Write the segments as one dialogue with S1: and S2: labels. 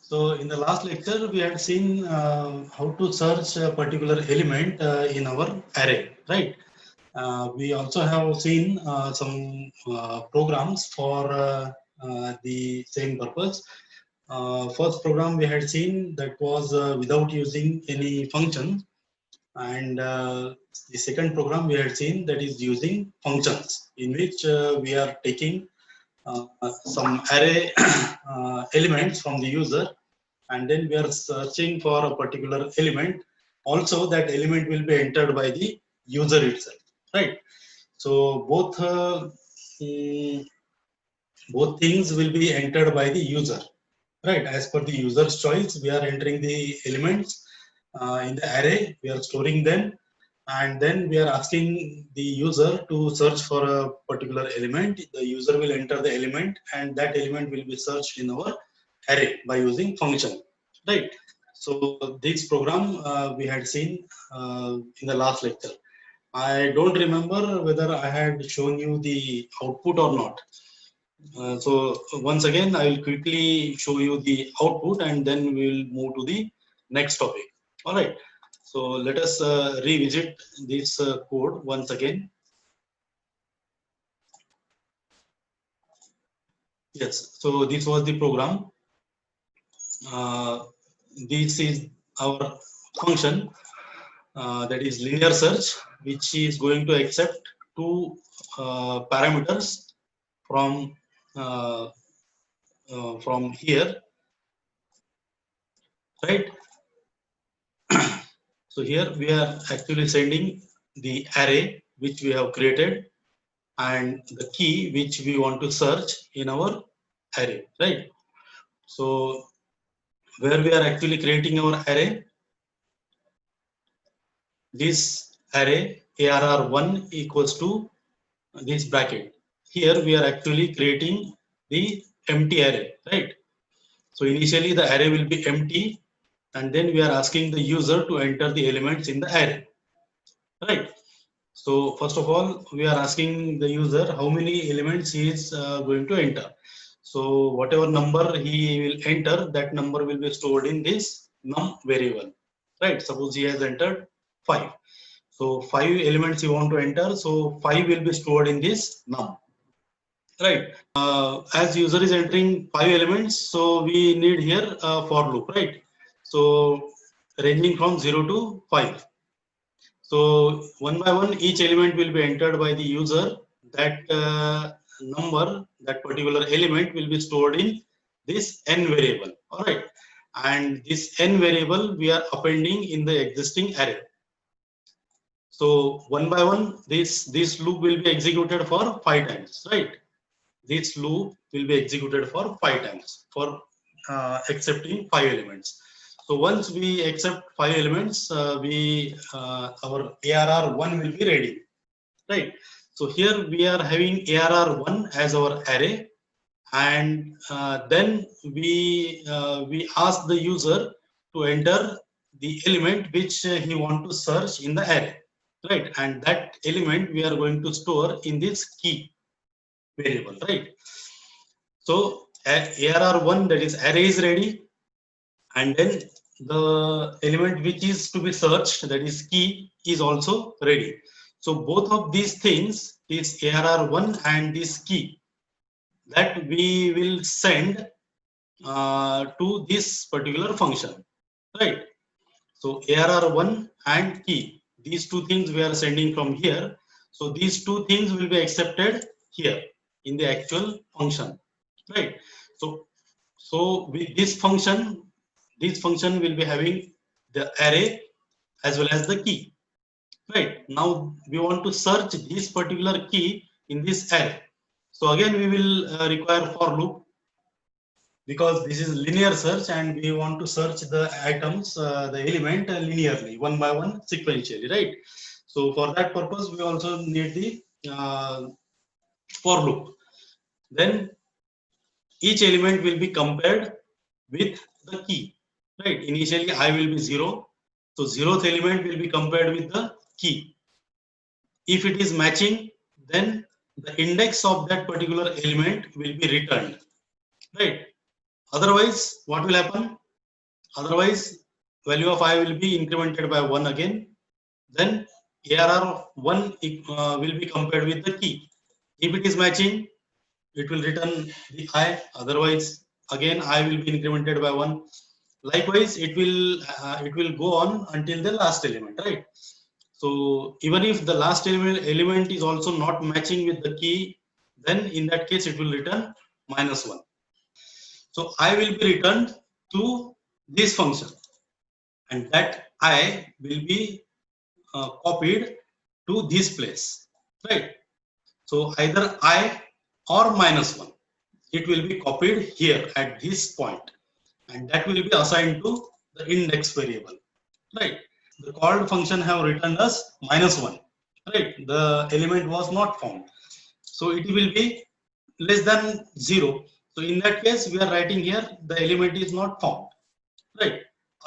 S1: So in the last lecture, we had seen how to search a particular element in our array, right? We also have seen some programs for the same purpose. First program we had seen that was without using any function, and the second program we had seen that is using functions, in which we are taking uh, some array elements from the user, and then we are searching for a particular element. Also, that element will be entered by the user itself, right? So mm, both things will be entered by the user, right? As per the user's choice, we are entering the elements in the array, we are storing them, and then we are asking the user to search for a particular element. The user will enter the element, and that element will be searched in our array by using function, right? So this program we had seen in the last lecture. I don't remember whether I had shown you the output or not. So once again, I will quickly show you the output, and then we will move to the next topic. All right. So let us revisit this code once again. Yes. So this was the program. This is our function, that is linear search, which is going to accept two parameters from here, right? So here we are actually sending the array which we have created and the key which we want to search in our array, right? So where we are actually creating our array, this array ARR1 equals to this bracket. Here we are actually creating the empty array, right? So initially the array will be empty, and then we are asking the user to enter the elements in the array, right? So first of all, we are asking the user how many elements he is going to enter. So whatever number he will enter, that number will be stored in this num variable, right? Suppose he has entered 5. So 5 elements you want to enter, so 5 will be stored in this num, right? As user is entering 5 elements, so we need here a for loop, right? So ranging from 0 to 5. So one by one, each element will be entered by the user. That number, that particular element will be stored in this n variable. All right, and this n variable we are appending in the existing array. So one by one, this loop will be executed for 5 times, right? This loop will be executed for 5 times for accepting 5 elements. So once we accept 5 elements, our ARR1 will be ready, right? So here we are having ARR1 as our array, and then we ask the user to enter the element which he want to search in the array, right? And that element we are going to store in this key variable, right? So ARR1, that is array, is ready, and then the element which is to be searched, that is key, is also ready. So both of these things, this ARR1 and this key, that we will send to this particular function, right? So ARR1 and key, these two things we are sending from here. So these two things will be accepted here in the actual function, right? So with this function will be having the array as well as the key, right? Now we want to search this particular key in this array. So again we will require for loop, because this is linear search and we want to search the items, the element linearly, one by one, sequentially, right? So for that purpose we also need the for loop. Then each element will be compared with the key, right? Initially I will be 0, so 0th element will be compared with the key. If it is matching, then the index of that particular element will be returned, right? Otherwise, what will happen? Otherwise, value of I will be incremented by 1 again. Then ARR of 1 will be compared with the key. If it is matching, it will return the I. Otherwise, again I will be incremented by 1. Likewise, it will go on until the last element, right? So even if the last element is also not matching with the key, then in that case it will return -1. So I will be returned to this function, and that I will be copied to this place, right? So either I or -1, it will be copied here at this point, and that will be assigned to the index variable, right? The called function have returned us -1, right? The element was not found, so it will be less than 0. So in that case, we are writing here the element is not found, right?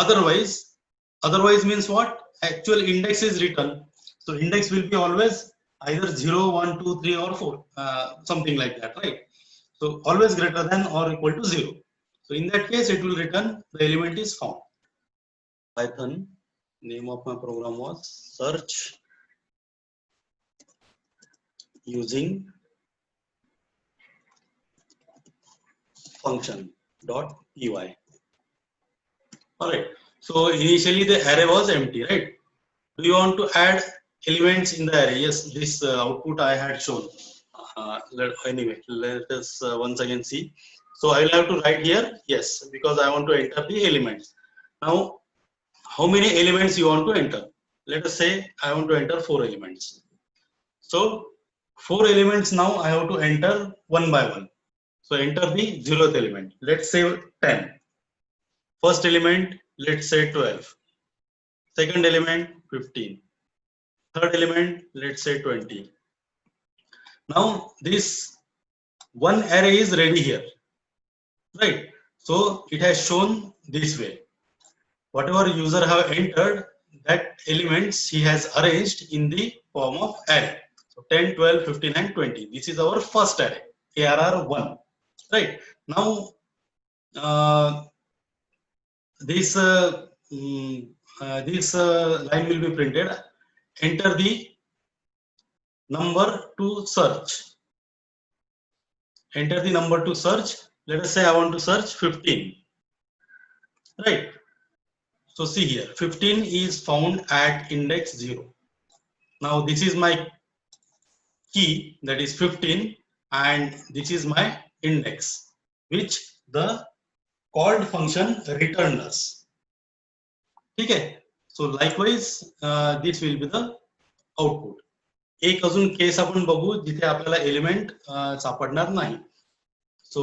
S1: Otherwise means what? Actual index is written. So index will be always either 0, 1, 2, 3, or 4, something like that, right? So always greater than or equal to 0. So in that case, it will return the element is found. Python, name of my program was search using function.py. All right. So initially the array was empty, right? Do you want to add elements in the array? Yes, this output I had shown. Anyway, let us once again see. So I will have to write here yes, because I want to enter the elements. Now, how many elements you want to enter? Let us say I want to enter 4 elements. So 4 elements now I have to enter one by one. So enter the 0th element. Let's say 10. First element, let's say 12. Second element, 15. Third element, let's say 20. Now this one array is ready here, right? So it has shown this way. Whatever user have entered, that elements he has arranged in the form of array. So 10, 12, 15 and 20. This is our first array, ARR1, right? Now this line will be printed. Enter the number to search. Enter the number to search. Let us say I want to search 15, right? So see here, 15 is found at index 0. Now this is my key, that is 15, and this is my index, which the called function returned us. Okay. So likewise, this will be the output. एक अजून case आपण बघू जिथे आपल्याला element सापडणार नाही. So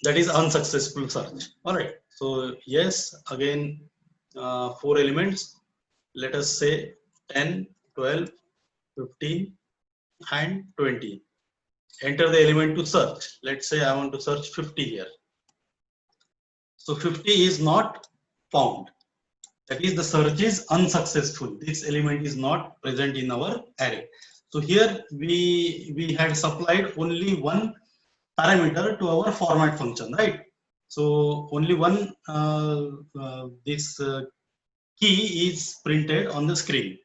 S1: that is unsuccessful search. All right. So yes, again 4 elements. Let us say 10, 12, 15 and 20. Enter the element to search. Let's say I want to search 50 here. So 50 is not found. That is, the search is unsuccessful. This element is not present in our array. So here we had supplied only one parameter to our format function, right? So only one this key is printed on the screen.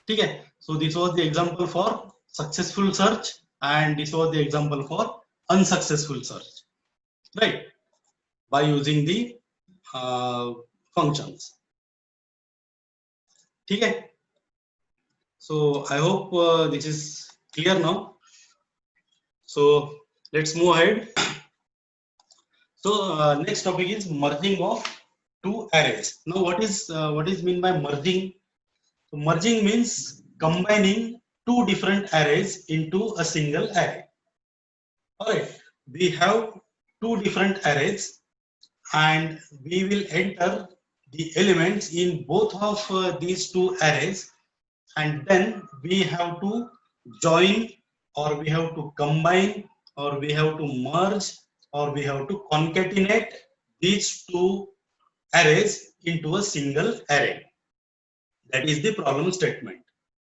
S1: Okay. So this was the example for successful search, and this was the example for unsuccessful search, right? By using the functions. Okay. So I hope this is clear now. So let's move ahead. So next topic is merging of two arrays. Now what is mean by merging? So merging means combining two different arrays into a single array. All right. We have two different arrays, and we will enter the elements in both of these two arrays, and then we have to join, or we have to combine, or we have to merge, or we have to concatenate these two arrays into a single array. That is the problem statement.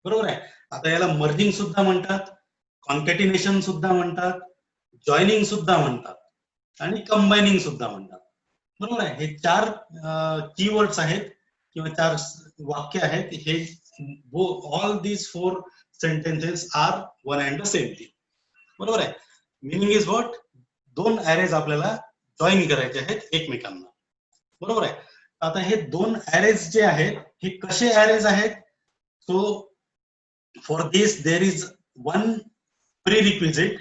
S1: बरोबर आहे. आता याला merging सुद्धा म्हणतात, कॉन्कॅटिनेशन सुद्धा म्हणतात, joining सुद्धा म्हणतात. आणि कंबायनिंग सुद्धा म्हणतात. बरोबर आहे. हे 4 कीवर्ड्स आहेत किंवा 4 वाक्य आहेत. हे all these 4 sentences are one and the same thing. बरोबर आहे. मीनिंग इज व्हॉट, 2 अरेज आपल्याला जॉईन करायचे आहेत एकमेकांना. बरोबर आहे. आता हे 2 अरेज जे आहेत हे कसे अरेज आहेत? So for this there is one prerequisite,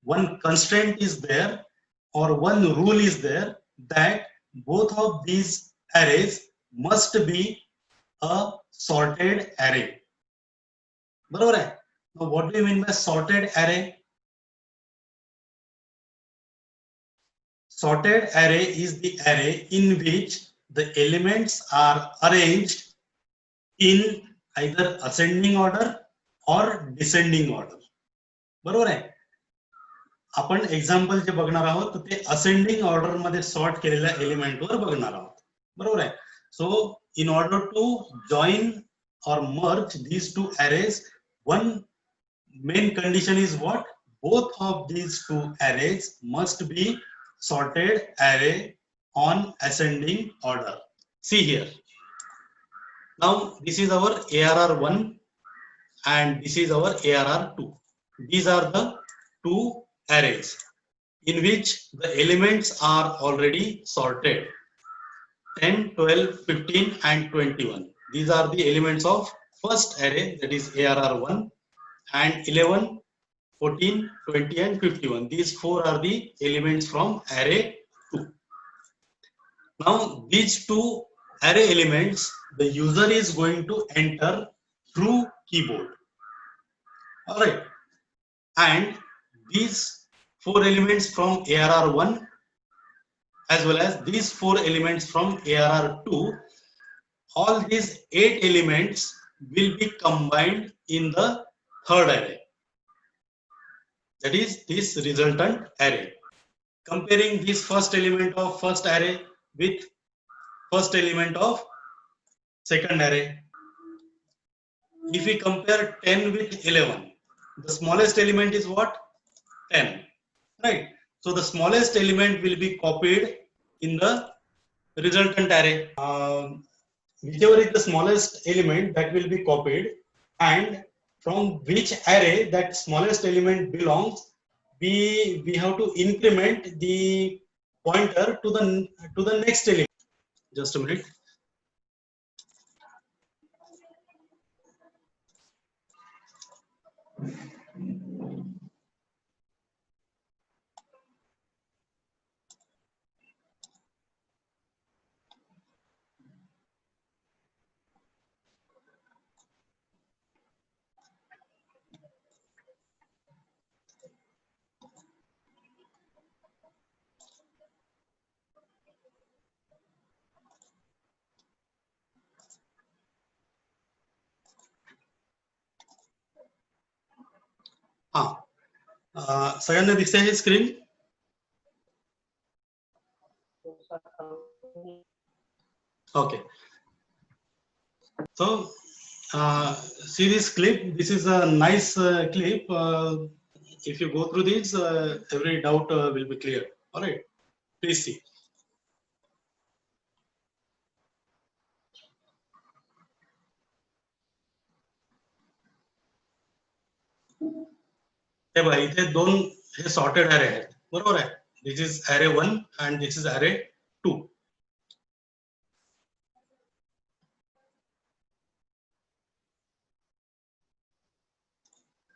S1: one constraint is there, or one rule is there that both of these arrays must be a sorted array. बरोबर आहे. Now what do you mean by sorted array? Sorted array is the array in which the elements are arranged in either ascending order or descending order. बरोबर आहे. आपण example जे बघणार आहोत ते ascending order मध्ये sort केलेल्या एलिमेंट वर बघणार आहोत. बरोबर आहे. So in order to join or merge these two arrays, one main condition is what? Both of these two arrays must be sorted array on ascending order. See here. Now this is our ARR1 and this is our ARR2. These are the two arrays in which the elements are already sorted. 10, 12, 15 and 21. These are the elements of first array, that is ARR1, and 11, 14, 20 and 51. These 4 are the elements from array 2. Now these 2 array elements the user is going to enter through keyboard. All right. And these 4 elements from ARR1 as well as these 4 elements from ARR2, all these 8 elements will be combined in the third array, that is this resultant array. Comparing this first element of first array with first element of second array, if we compare 10 with 11, the smallest element is what? 10, right? So the smallest element will be copied in the resultant array. Whichever is the smallest element that will be copied, and from which array that smallest element belongs, we have to increment the pointer to the next element. Just a minute. सगळ्यांना दिसते हे screen? Okay. So see this clip. This is a nice clip. If you go through this, every doubt will be clear. All right. Please see. हे बघा इथे 2 हे sorted अरे आहेत. बरोबर आहे. This is array 1 and this is array 2.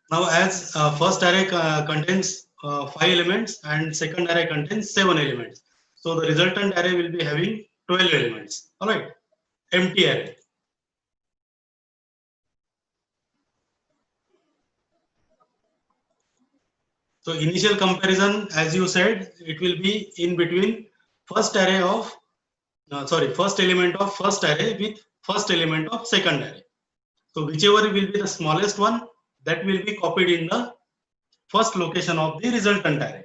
S1: Now as first array contains 5 elements and second array contains 7 elements. So the resultant array will be having 12 elements. All right. Empty array. So initial comparison, as you said, it will be in between first array of first element of first array with first element of second array. So whichever will be the smallest one, that will be copied in the first location of the resultant array.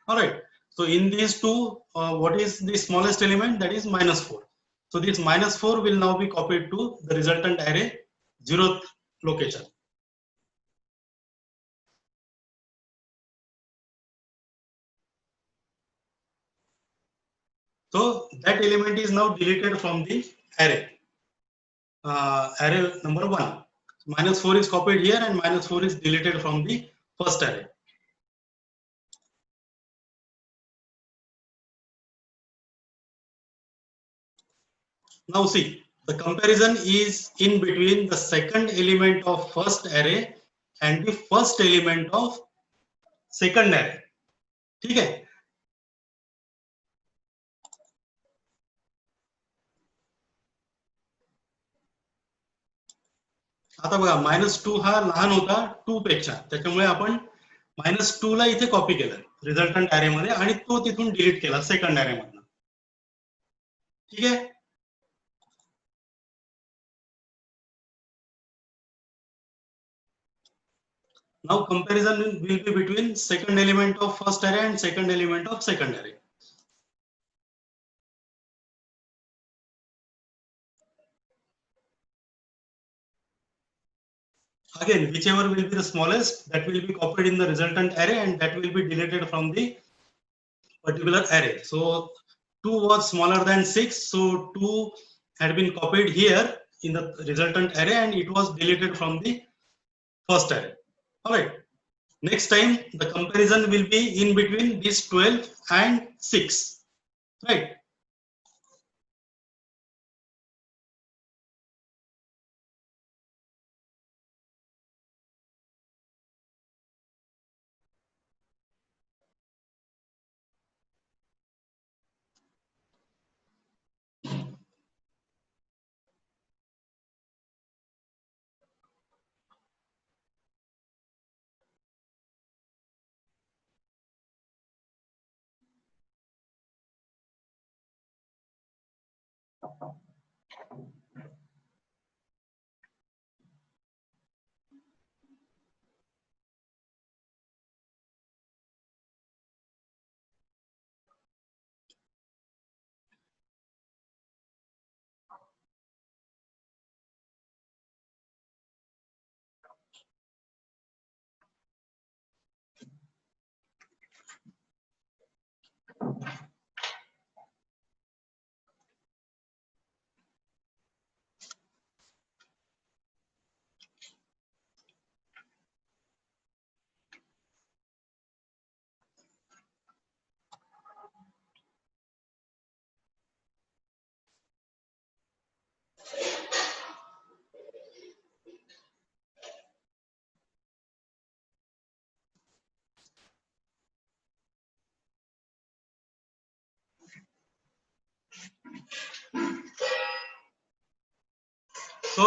S1: All right. So in these two, what is the smallest element? That is -4. So this -4 will now be copied to the resultant array 0th location. So that element is now deleted from the array. Array number 1. -4 is copied here and -4 is deleted from the first array. Now see, the comparison is in between the second element of first array and the first element of second array. ठीक है. आता बघा -2 हा लहान होता 2 पेक्षा, त्याच्यामुळे आपण -2 ला इथे कॉपी केलं रिझल्टंट अरे मध्ये आणि तो तिथून डिलीट केला सेकंड अरे मधनं. ठीक आहे. Now comparison will be between second element of first array and second element of second array. Again, whichever will be the smallest, that will be copied in the resultant array and that will be deleted from the particular array. So 2 was smaller than 6, so 2 had been copied here in the resultant array and it was deleted from the first array. All right. Next time the comparison will be in between this 12 and 6, right? So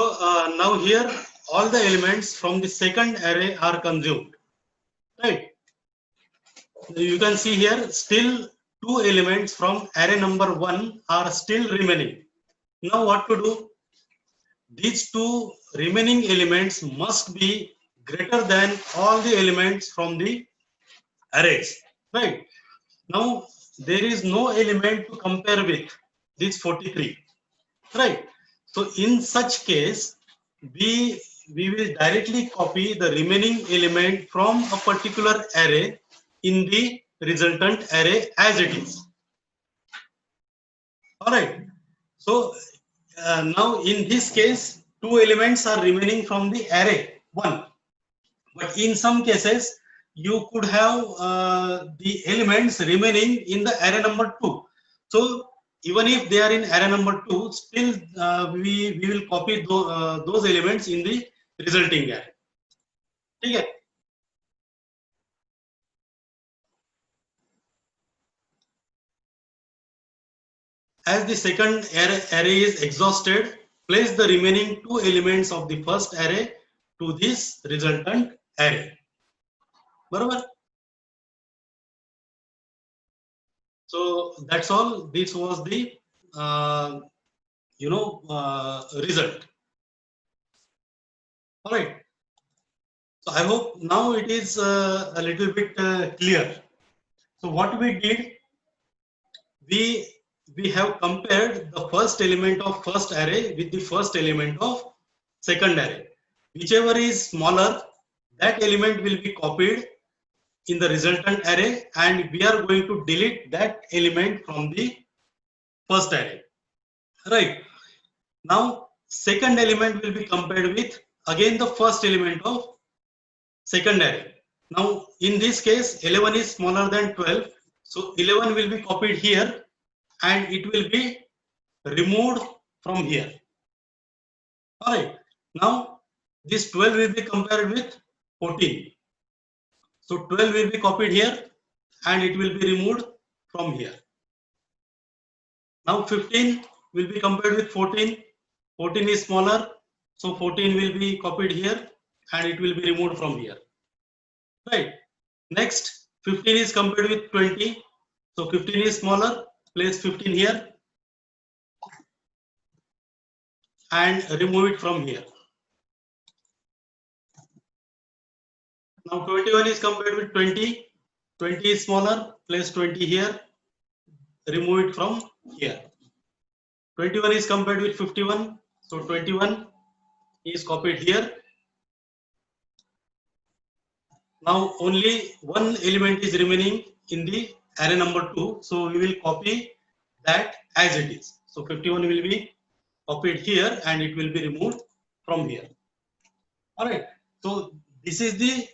S1: now here all the elements from the second array are consumed, right? You can see here still 2 elements from array number 1 are still remaining. Now what to do? These 2 remaining elements must be greater than all the elements from the arrays, right? Now there is no element to compare with this 43, right? So in such case, we will directly copy the remaining element from a particular array in the resultant array as it is. All right. So now in this case, 2 elements are remaining from the array 1. But in some cases, you could have the elements remaining in the array number 2. So even if they are in array number 2, still we will copy those elements in the resulting array. Okay. As the second array is exhausted, place the remaining 2 elements of the first array to this resultant array. Barabar? So that's all. This was the result. All right. So I hope now it is a little bit clear. So what we did, we have compared the first element of first array with the first element of second array. Whichever is smaller, that element will be copied in the resultant array and we are going to delete that element from the first array, right? Now second element will be compared with again the first element of second array. Now in this case 11 is smaller than 12, so 11 will be copied here and it will be removed from here. All right, now this 12 will be compared with 14, so 12 will be copied here and it will be removed from here. Now 15 will be compared with 14, 14 is smaller, so 14 will be copied here and it will be removed from here, right? Next 15 is compared with 20, so 15 is smaller, place 15 here and remove it from here. Now 21 is compared with 20, 20 is smaller, place 20 here, remove it from here. 21 is compared with 51, so 21 is copied here. Now only one element is remaining in the array number 2, so we will copy that as it is. So 51 will be copied here and it will be removed from here. All right, so this is the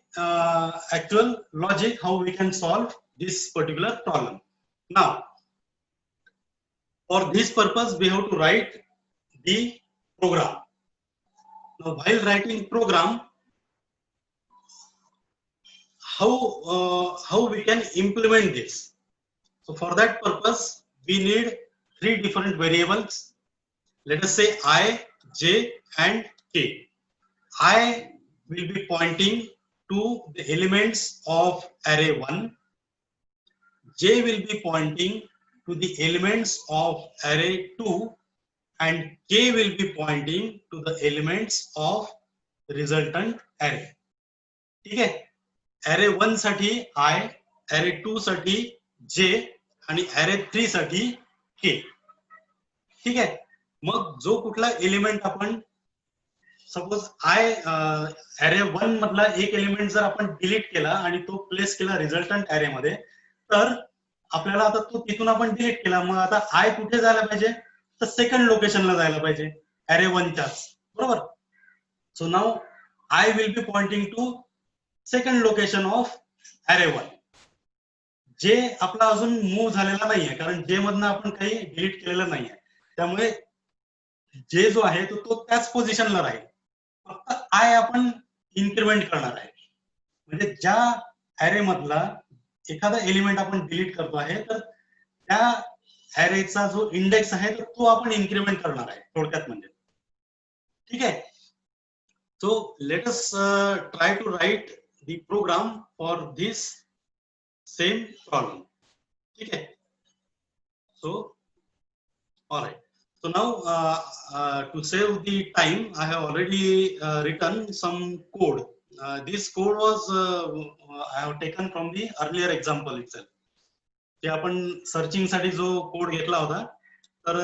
S1: actual logic how we can solve this particular problem. Now for this purpose we have to write the program. Now while writing program, how we can implement this? So for that purpose we need 3 different variables. Let us say I, j and k. I will be pointing to the elements of array 1. J will be pointing to the elements of array 2 and k will be pointing to the elements of resultant array. ठीक है? array 1 साठी I, array 2 साठी j आणि array 3 साठी k. ठीक आहे? मग जो कुठला एलिमेंट आपण सपोज array 1 मधला एक एलिमेंट जर आपण डिलीट केला आणि तो प्लेस केला रिझल्टंट अरे मध्ये, तर आपल्याला आता तो तिथून आपण डिलीट केला, मग आता आय कुठे जायला पाहिजे, तर सेकंड लोकेशनला जायला पाहिजे array 1 च्याच, बरोबर. So now I will be pointing to second location of array 1. जे आपला अजून मूव्ह झालेला नाहीये, कारण जे मधनं आपण काही डिलीट केलेलं नाहीये, त्यामुळे जे जो आहे तो त्याच पोझिशनला राहील. फक्त आय आपण इन्क्रिमेंट करणार आहे, म्हणजे ज्या अरे मधला एखादा एलिमेंट आपण डिलीट करतो आहे तर त्या अरेचा जो इंडेक्स आहे तर तो आपण इन्क्रिमेंट करणार आहे थोडक्यात म्हणजे. ठीक आहे. So let us try to write the program for this same problem. ठीक आहे. So alright. So now to save the time, I have already written some code. This code was I have taken from the earlier example itself. जे आपण searching साठी जो code घेतला होता, तर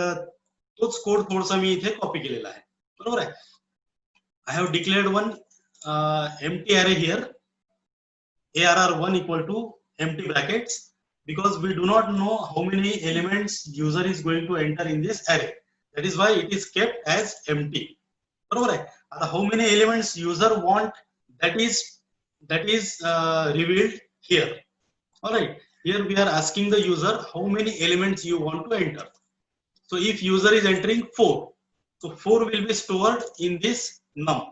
S1: तोच code थोडासा मी इथे कॉपी केलेला आहे, बरोबर आहे. I have declared one empty array here, arr1 equal to empty brackets, because we do not know how many elements user is going to enter in this array. That is why it is kept as empty. बरोबर आहे. आता how many elements user want, that is revealed here. All right. Here we are asking the user how many elements you want to enter. So if user is entering 4, so 4 will be stored in this num.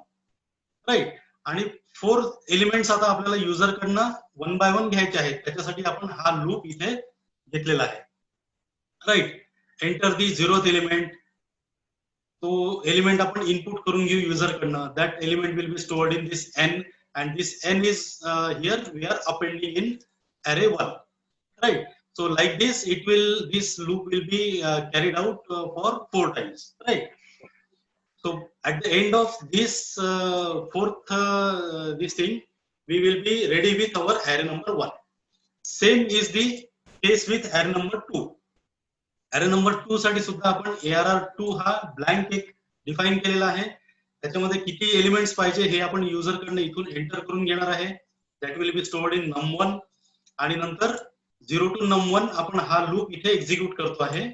S1: Right. आणि 4 elements आता आपल्याला user कडनं 1 by 1 घ्यायचे आहेत, त्याच्यासाठी आपण हा loop इथे घेतलेला आहे. Right. Enter the 0th element. तो एलिमेंट आपण इनपुट करून घेऊ युजर कडनं. That element will be stored in this n and this n is here we are appending in array 1, right? So like this this loop will be carried out for 4 times, right? So at the end of this fourth this thing, we will be ready with our array number 1. Same is the case with array number 2. array number 2 साठी सुद्धा आपण arr2 हा blank एक define केलेला आहे. त्याच्यामध्ये किती elements पाहिजे हे आपण युजर कडनं इथून एंटर करून घेणार आहे. That will be stored in num1 आणि नंतर 0 to num1 आपण हा लूप इथे एक्झिक्यूट करतो आहे.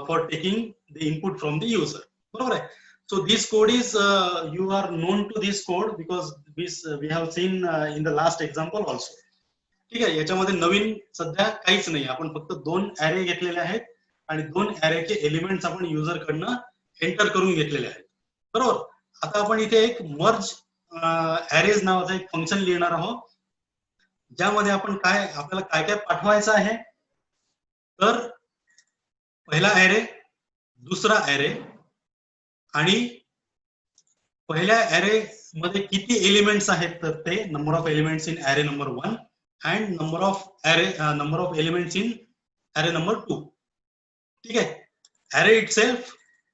S1: for taking the input from the user. बरोबर आहे. So this code is you are known to this code because we have seen in the last example also. ठीक आहे. याच्यामध्ये नवीन सध्या काहीच नाही, आपण फक्त 2 ऍरे घेतलेले आहेत आणि 2 ऍरेचे एलिमेंट्स आपण युजर कडनं एंटर करून घेतलेले आहेत. बरोबर. आता आपण इथे एक मर्ज ऍरेज नावाचं एक फंक्शन लिहिणार आहोत, ज्यामध्ये आपण आपल्याला काय काय पाठवायचं आहे. तर पहिला ऍरे, दुसरा ऍरे आणि पहिल्या ऍरे मध्ये किती एलिमेंट्स आहेत तर ते number of elements in array number 1 and number of elements in array number 2. ठीक आहे. array itself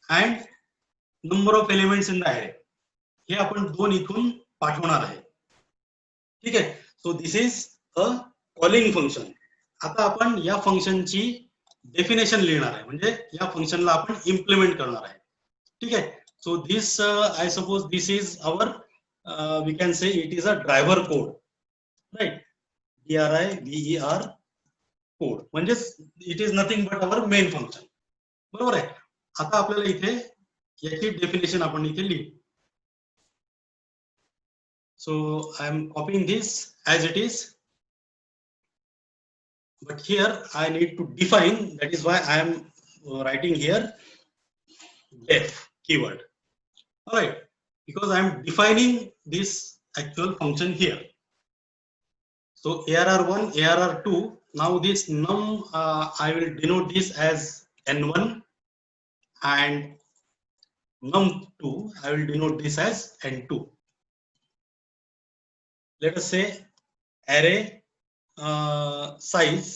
S1: and number of elements in the array हे आपण 2 इथून पाठवणार आहे. ठीक आहे. So this is a calling function. आता आपण या फंक्शनची डेफिनेशन लिहिणार आहे, म्हणजे या फंक्शनला आपण इम्प्लिमेंट करणार आहे. ठीक आहे. So this I suppose this is our we can say it is a driver code, right. DRIVER code म्हणजे it is nothing but our main function. बरोबर आहे. आता आपल्याला इथे याची डेफिनेशन आपण इथे लिहू. So I am copying this as it is, but here I need to define, that is why I am writing here def keyword. All right, because I am defining this actual function here. So ARR1, ARR2, now this num I will denote this as N1 and num2 I will denote this as N2. Let us say array size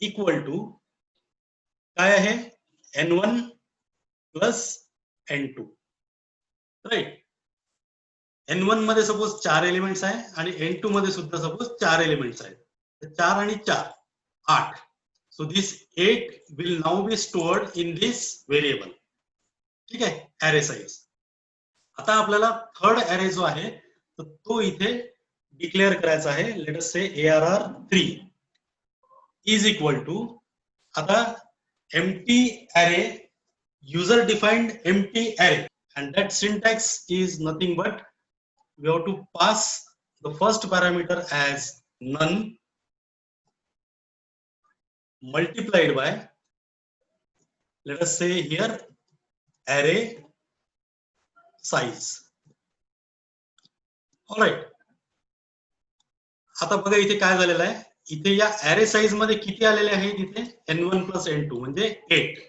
S1: equal to काय आहे N1 plus N2, right. N1 मध्ये suppose 4 elements आहे आणि N2 मध्ये सुद्धा suppose 4 elements आहेत. 4 आणि 4 8. So this 8 will now be stored in this variable. ठीक आहे, ऍरे साइज. आता आपल्याला थर्ड ऍरे जो आहे तर तो इथे डिक्लेअर करायचा आहे. लेट अस से ARR3 इज इक्वल टू, आता empty array, user defined empty array, and that syntax is nothing but we have to pass the first parameter as none multiplied by, let us say here, array size. All right. आता बघा इथे काय झालेलं आहे. इथे या array size मध्ये किती आलेले आहेत, इथे N1 plus N2 म्हणजे 8.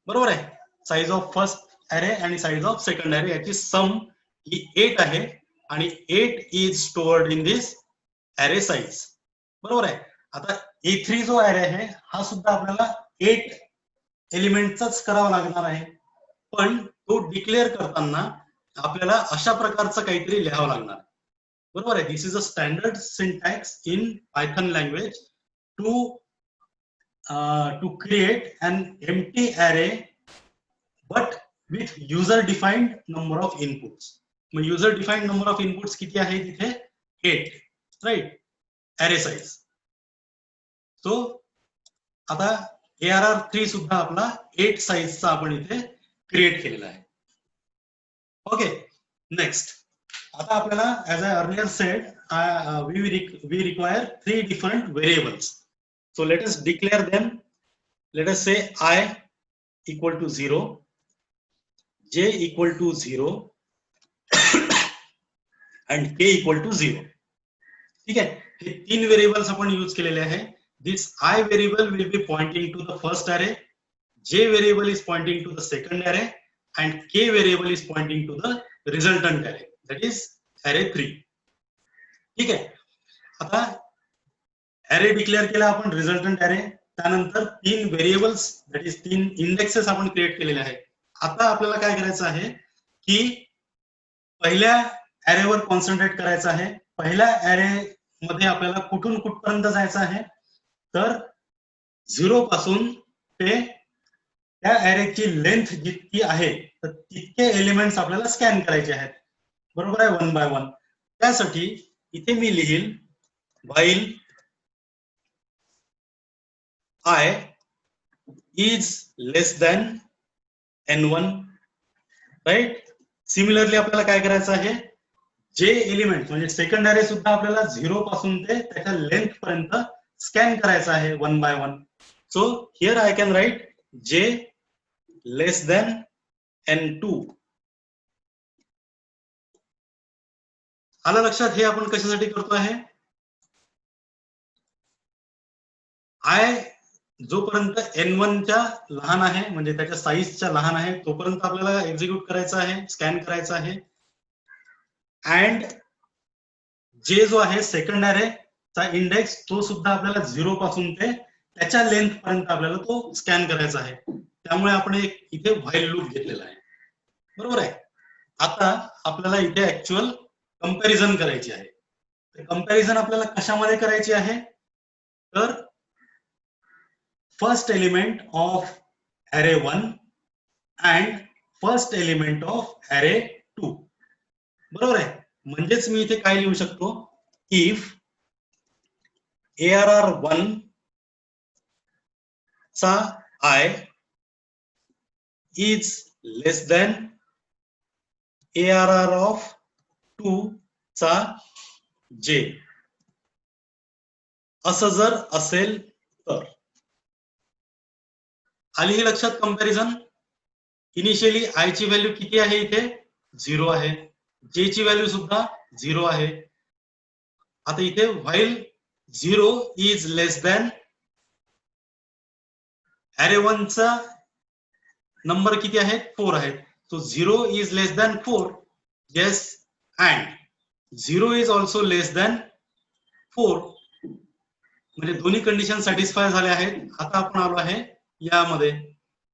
S1: बरोबर आहे. साइज ऑफ फर्स्ट array आणि साइज ऑफ सेकंड array याची सम ही 8 आहे आणि 8 is stored in this array size. बरोबर आहे. आता A3 जो array आहे हा सुद्धा आपल्याला 8 एलिमेंटचाच करावा लागणार आहे, पण तो डिक्लेअर करताना आपल्याला अशा प्रकारचं काहीतरी लिहावं लागणार. बरोबर आहे. This is a standard syntax in Python language to create an empty array but with user defined number of inputs. Mug user defined number of inputs किती आहे तिथे 8, राईट. array size. सो आता ARR3 सुद्धा आपला 8 साइजचा आपण इथे क्रिएट केलेला आहे. Okay, next. आता आपल्याला as I earlier said we require 3 different variables. So let us declare them. Let us say I equal to 0, j equal to 0 and k equal to 0. ठीक आहे. हे 3 व्हेरिएबल्स आपण यूज केलेले आहे. This I variable will be pointing to the first array, j variable is pointing to the second array, and k variable is pointing to the resultant array, that is array 3. ठीक आहे. आता array declare केला आपण, resultant array, त्यानंतर 3 variables that is 3 indexes आपण create केलेले आहेत. आता आपल्याला काय करायचं आहे की पहिल्या arrayवर कॉन्सन्ट्रेट करायचं आहे. पहिल्या array मध्ये आपल्याला कुठून कुठपर्यंत जायचं आहे तर 0 पासून ते त्या arrayची लेंथ जितकी आहे तर तितके एलिमेंट्स आपल्याला स्कॅन करायचे आहेत. बरोबर आहे, 1 by 1. त्यासाठी इथे मी लिहील while I is less than n1, right. Similarly आपल्याला काय करायचं आहे, जे एलिमेंट म्हणजे सेकंड अरे सुद्धा आपल्याला 0 पासून ते त्याच्या लेंथ पर्यंत स्कॅन करायचं आहे 1 by 1. So here I can right j less than n2. आलं लक्षात हे आपण कशासाठी करतो आहे. आय जोपर्यंत n1 च्या लहान आहे म्हणजे त्याच्या साईजच्या लहान आहे तोपर्यंत आपल्याला एक्झिक्यूट करायचं आहे, स्कॅन करायचं आहे. अँड जे जो आहे सेकंड अरे चा इंडेक्स तो सुद्धा आपल्याला 0 पासून ते त्याच्या लेंथ पर्यंत आपल्याला तो स्कॅन करायचा आहे. त्यामुळे आपण एक इथे व्हाईल लूप घेतलेला आहे. बरोबर आहे. आता आपल्याला इथे ऍक्च्युअल कंपॅरिझन करायची आहे. कंपॅरिझन आपल्याला कशामध्ये करायची आहे, तर फर्स्ट एलिमेंट ऑफ अरे 1 अँड फर्स्ट एलिमेंट ऑफ अरे 2. बरोबर आहे. म्हणजेच मी इथे काय लिहू शकतो, इफ ARR1 चा I is less than ARR of 2 चा J, असं जर असेल तर. आली ही लक्षात कंपॅरिझन. इनिशियली I ची व्हॅल्यू किती आहे, इथे 0 आहे, J ची व्हॅल्यू सुद्धा 0 आहे. आता इथे व्हाईल 0 इज लेस दॅन अरे 1 चा नंबर किती आहे, 4 आहे. सो 0 is less than 4, yes, and 0 is also less than 4. म्हणजे दोन्ही कंडिशन सॅटिस्फाय झाल्या आहेत. आता आपण आलो आहे यामध्ये.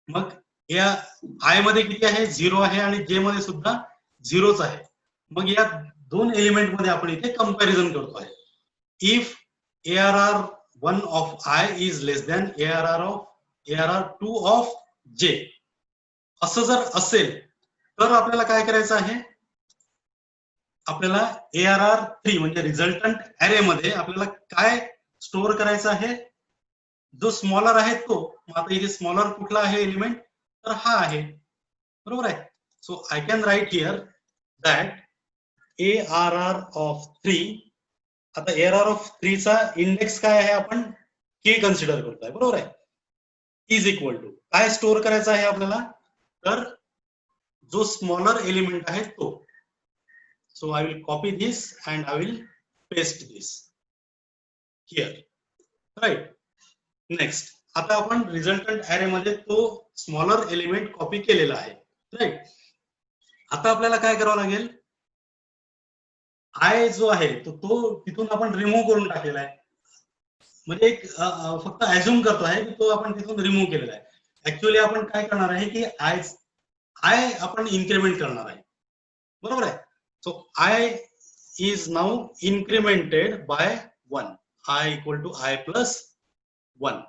S1: मग या आय मध्ये किती आहे, 0 आहे आणि जे मध्ये सुद्धा 0च आहे. मग या दोन एलिमेंट मध्ये आपण इथे कंपॅरिझन करतो आहे. If ARR1 of I is less than ARR2 of J, असं जर असेल तर आपल्याला काय करायचं आहे, आपल्याला ARR3 म्हणजे रिझल्टंट अरे मध्ये आपल्याला काय स्टोअर करायचं आहे, जो स्मॉलर आहे तो. आता इथे स्मॉलर कुठला आहे एलिमेंट, तर हा आहे. बरोबर आहे. So I can write here that ARR of 3, आता ARR ऑफ 3 चा इंडेक्स काय आहे, आपण k कन्सिडर करतोय. बरोबर आहे. इज इक्वल टू काय स्टोअर करायचं आहे आपल्याला, तर जो स्मॉलर एलिमेंट आहे तो. So I will copy this and I will paste this here, right. Next, आता आपण रिझल्टंट अरे मध्ये तो स्मॉलर एलिमेंट कॉपी केलेला आहे, राईट. आता आपल्याला काय करावं लागेल, आय जो आहे तो तिथून आपण रिमूव्ह करून टाकलेला आहे. म्हणजे एक फक्त ऍझ्युम करतो आहे की तो आपण तिथून रिमूव्ह केलेला आहे. ऍक्च्युअली आपण काय करणार आहे की आय आपण इन्क्रिमेंट करणार आहे. बरोबर आहे. So I is now incremented by 1, I equal to I plus 1.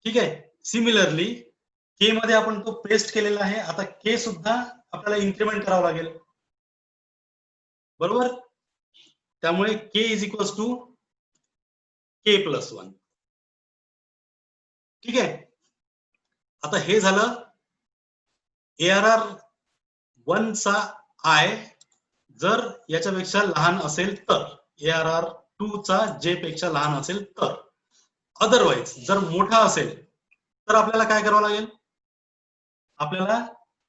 S1: ठीक आहे. सिमिलरली के मध्ये आपण तो पेस्ट केलेला आहे. आता के सुद्धा आपल्याला इन्क्रिमेंट करावं लागेल. बरोबर. त्यामुळे के is equals to K plus 1. ठीक आहे. आता हे झालं ARR1 चा आय जर याच्यापेक्षा लहान असेल तर, ARR2 चा जे पेक्षा लहान असेल तर. अदरवाईज जर मोठा असेल तर आपल्याला काय करावं लागेल, आपल्याला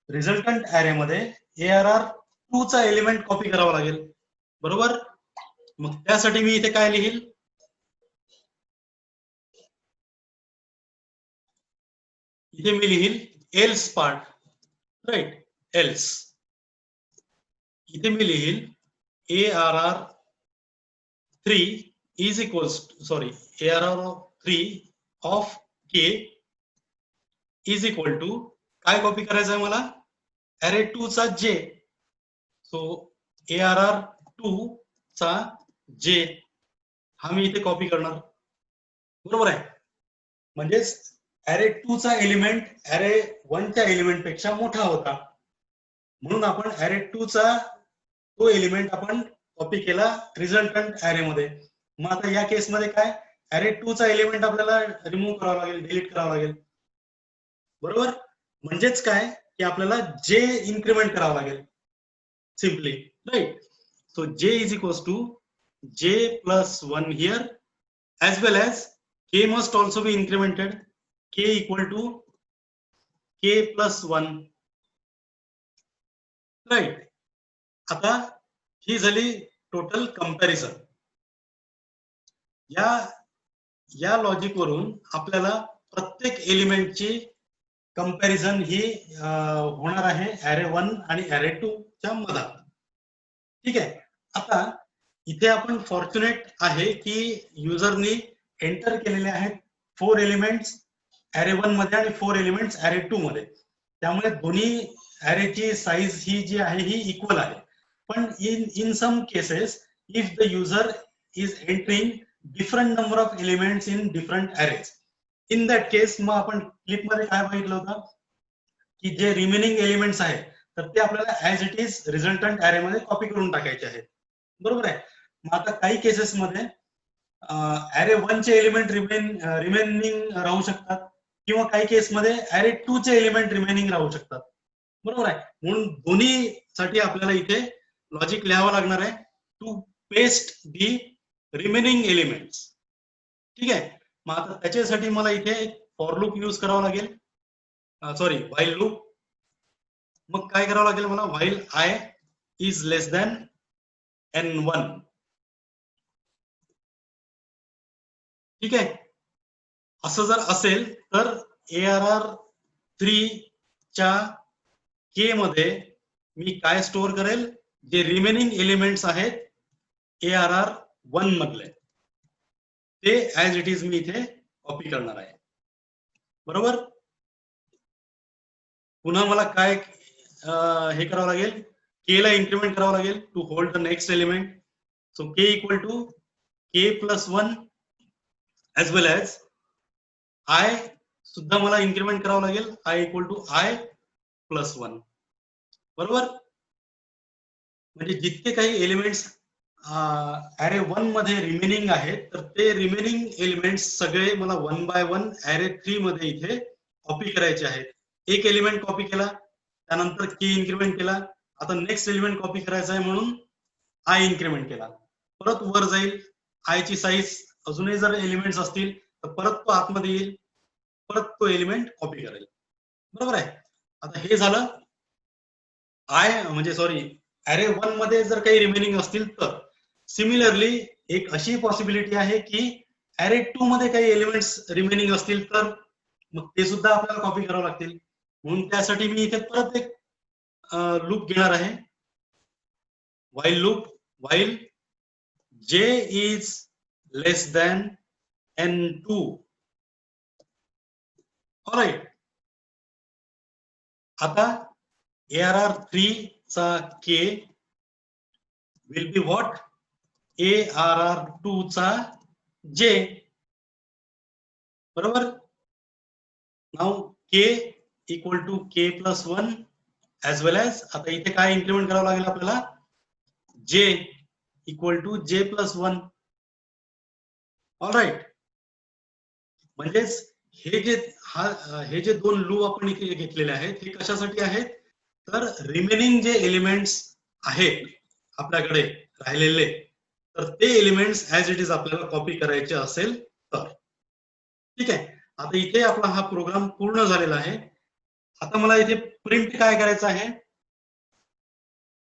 S1: रिझल्टंट अरे मध्ये ARR2 चा एलिमेंट कॉपी करावा लागेल. बरोबर. मग त्यासाठी मी इथे काय लिहील, इथे मी लिहील एल्स पार्ट, राईट. एल्स इथे मी लिहील ARR3 is equals, sorry, ARR3 of K is equal to काय कॉपी करायचं आहे मला, अरे 2 चा J. सो ARR2 चा J हा मी इथे कॉपी करणार. बरोबर आहे. म्हणजेच अरे 2 चा एलिमेंट अरे 1 च्या एलिमेंट पेक्षा मोठा होता, म्हणून आपण अरे 2 चा तो एलिमेंट आपण कॉपी केला रिझल्टंट अरे मध्ये. मग आता या केसमध्ये काय, array 2 चा एलिमेंट आपल्याला रिमूव्ह करावा लागेल, डिलीट करावा लागेल. बरोबर. म्हणजेच काय की आपल्याला जे इन्क्रीमेंट करावं लागेल सिम्पली, राईट. सो जे is equals to j plus 1 here, as well as k must also be incremented, k equal to k plus 1, right. आता ही झाली टोटल कंपॅरिझन. या लॉजिक वरून आपल्याला प्रत्येक एलिमेंटची कंपॅरिझन ही होणार आहे array 1 आणि array 2 च्या मध्ये. ठीक आहे. आता इथे आपण फॉर्च्युनेट आहे की युजरनी एंटर केलेले आहेत 4 एलिमेंट्स array 1 मध्ये आणि 4 एलिमेंट्स array 2 मध्ये. त्यामुळे दोन्ही arrayची साईज ही जी आहे ही इक्वल आहे. पण in some cases if the user is entering different number of elements in different arrays, in that case मग आपण क्लिप मध्ये काय बघितलं होतं की जे रिमेनिंग एलिमेंट्स आहेत तर ते आपल्याला ऍज इट इज रिझल्टंट अरे मध्ये कॉपी करून टाकायचे आहेत. बरोबर आहे. मग आता काही केसेस मध्ये array 1 चे एलिमेंट रिमेनिंग राहू शकतात किंवा काही केस मध्ये array 2 चे एलिमेंट रिमेनिंग राहू शकतात. बरोबर आहे. म्हणून दोन्ही साठी आपल्याला इथे लॉजिक लिहावं लागणार आहे to paste the remaining elements. ठीक आहे. मग आता त्याच्यासाठी मला इथे फॉर लूप यूज करावं लागेल, सॉरी व्हाईल लूप. मग काय करावं लागेल मला, while I is less than n1. ठीक आहे. असं जर असेल तर ARR3 च्या के मध्ये मी काय स्टोअर करेल, जे रिमेनिंग एलिमेंट्स आहेत ARR1 मधले ते ऍज इट इज मी इथे कॉपी करणार आहे. बरोबर. पुन्हा मला काय हे करावं लागेल, के ला इन्क्रीमेंट करावं लागेल to hold the next element. So K equal to K plus 1 as well as I सुद्धा मला इन्क्रीमेंट करावं लागेल, I equal to I plus 1. बरोबर. म्हणजे जितके काही एलिमेंट्स array 1 मध्ये रिमेनिंग आहेत तर ते रिमेनिंग एलिमेंट्स सगळे मला 1 बाय 1 array 3 मध्ये इथे कॉपी करायचे आहेत. एक एलिमेंट कॉपी केला, त्यानंतर के इन्क्रीमेंट केला, आता नेक्स्ट एलिमेंट कॉपी करायचा आहे म्हणून आय इन्क्रीमेंट केला, परत वर जाईल, आय ची साईज अजूनही जर एलिमेंट्स असतील तर परत तो आतमध्ये येईल, परत तो एलिमेंट कॉपी करेल. बरोबर आहे. आता हे झालं आय म्हणजे सॉरी array 1 मध्ये जर काही रिमेनिंग असतील तर. सिमिलरली एक अशी पॉसिबिलिटी आहे की array 2 मध्ये काही एलिमेंट्स रिमेनिंग असतील तर मग ते सुद्धा आपल्याला कॉपी करावं लागतील. म्हणून त्यासाठी मी इथे परत एक लूप घेणार आहे, while loop. While j is less than n2. Alright. आता ARR3 चा k will be what, ARR2 चा j. बरोबर. Now k equal to k plus 1 as well as, आता इथे काय इन्क्रीमेंट करावं लागेल आपल्याला, j equal to j plus 1. Alright. म्हणजेच हे जे दोन लूप आपण इथे घेतलेले आहेत हे कशासाठी आहेत, तर रिमेनिंग जे एलिमेंट्स आहेत आपल्याकडे राहिलेले तर ते एलिमेंट्स ऍज इट इज आपल्याला कॉपी करायचे असेल तर. ठीक आहे. आता इथे आपला हा प्रोग्राम पूर्ण झालेला आहे. आता मला इथे प्रिंट काय करायचं आहे,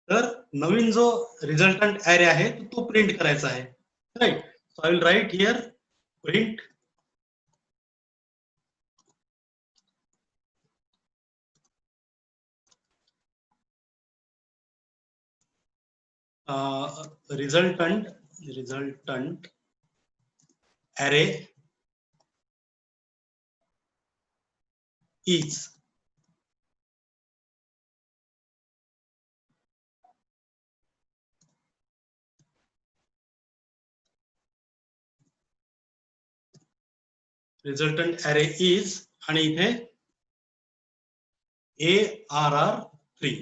S1: तर नवीन जो रिझल्टंट ऍरे आहे तो प्रिंट करायचा आहे. Right. So I will write here print resultant array is आणि इथे ARR3,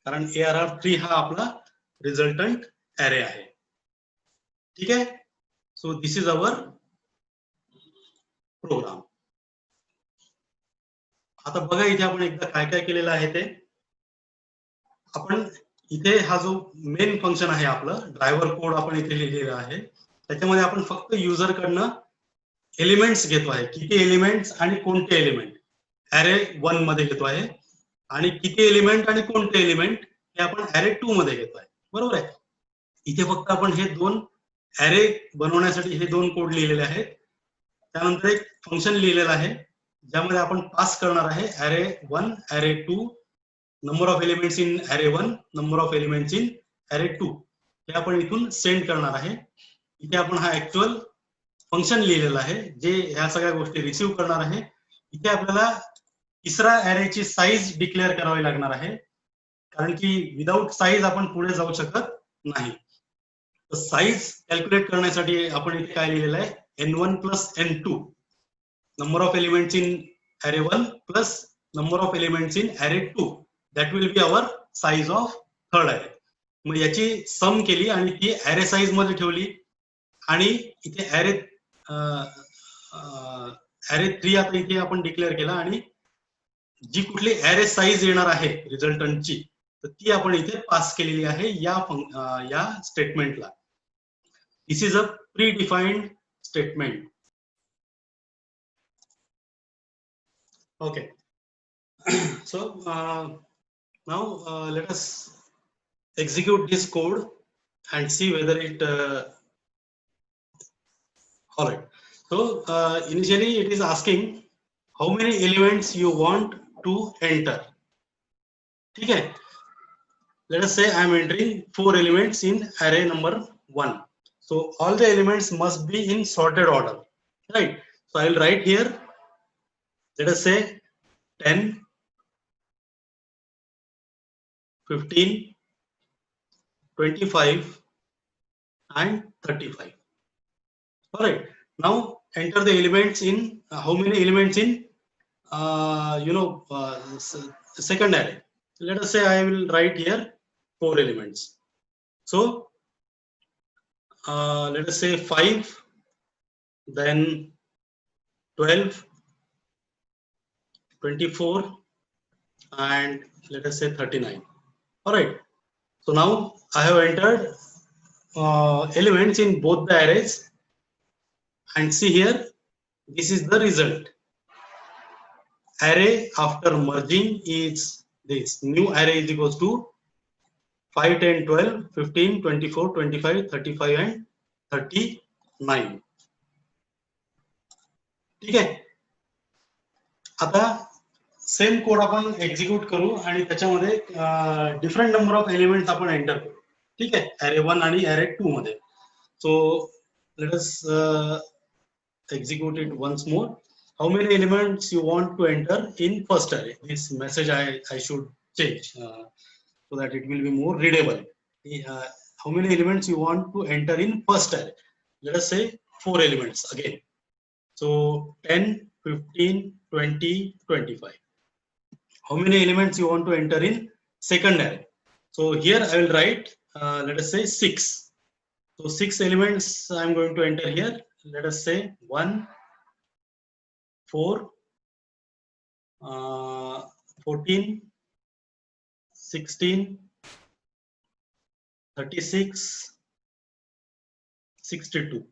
S1: कारण ARR3 हा आपला रिझल्टंट ऍरे आहे. ठीक आहे. So this is our program. आता बघा इथे आपण एकदा काय काय केलेलं आहे ते. आपण इथे हा जो मेन फंक्शन आहे आपलं ड्रायव्हर कोड आपण इथे लिहिलेला आहे. त्याच्यामध्ये आपण फक्त युजर कडनं एलिमेंट्स घेतो आहे. किती एलिमेंट्स आणि कोणते एलिमेंट अरे 1 मध्ये घेतो आहे आणि किती एलिमेंट आणि कोणते एलिमेंट हे आपण अरे 2 मध्ये घेतो आहे. बरोबर आहे. इथे फक्त आपण हे दोन अरे बनवण्यासाठी हे दोन कोड लिहिलेले आहेत. त्यानंतर एक फंक्शन लिहिलेलं आहे ज्यामध्ये आपण पास करणार आहे अरे 1 अरे 2 नंबर ऑफ एलिमेंट्स इन अरे 1 नंबर ऑफ एलिमेंट्स इन अरे 2 हे आपण इथून सेंड करणार आहे. इथे आपण हा ऍक्च्युअल फंक्शन लिहिलेलं आहे जे ह्या सगळ्या गोष्टी रिसीव्ह करणार आहे. इथे आपल्याला तिसरा अरेची साईज डिक्लेअर करावी लागणार आहे कारण की विदाऊट साईज आपण पुढे जाऊ शकत नाही. तर साईज कॅल्क्युलेट करण्यासाठी आपण इथे काय लिहिलेलं आहे n1 plus n2 number of elements in array 1 plus number of elements in array 2 that will be our size of third array. मग याची सम केली आणि ती array size मध्ये ठेवली आणि इथे array 3 आता इथे आपण डिक्लेअर केला आणि जी कुठली array size येणार आहे रिझल्टंटची तर ती आपण इथे पास केलेली आहे या स्टेटमेंटला. This is a predefined statement. Okay, so now let us execute this code and see whether it all right. So initially it is asking how many elements you want to enter. Okay, let us say I am entering 4 elements in array number 1. So all the elements must be in sorted order, right? So I will write here, let us say 10, 15, 25 and 35. All right, now enter the elements in how many elements in second array. Let us say I will write here 4 elements. So let us say 5, then 12, 24 and let us say 39. All right, so now I have entered elements in both the arrays and see here this is the result. Array after merging is this. New array is equals to 5, 10, 12, 15, 24, 25, 35 and 39. ठीक आहे. आता same code आपण execute करू आणि त्याच्यामध्ये different number of elements आपण enter करू. ठीक आहे, अरे 1 आणि अरे 2 मध्ये. सो let us execute it once more. How many elements you want to enter in first array? This message I should change so that it will be more readable. How many elements you want to enter in first array? Let us say 4 elements again. So 10, 15, 20, 25. How many elements you want to enter in second array? So here I will write let us say 6. So 6 elements I am going to enter here. Let us say 1, 4, 14, 16, 36, 62.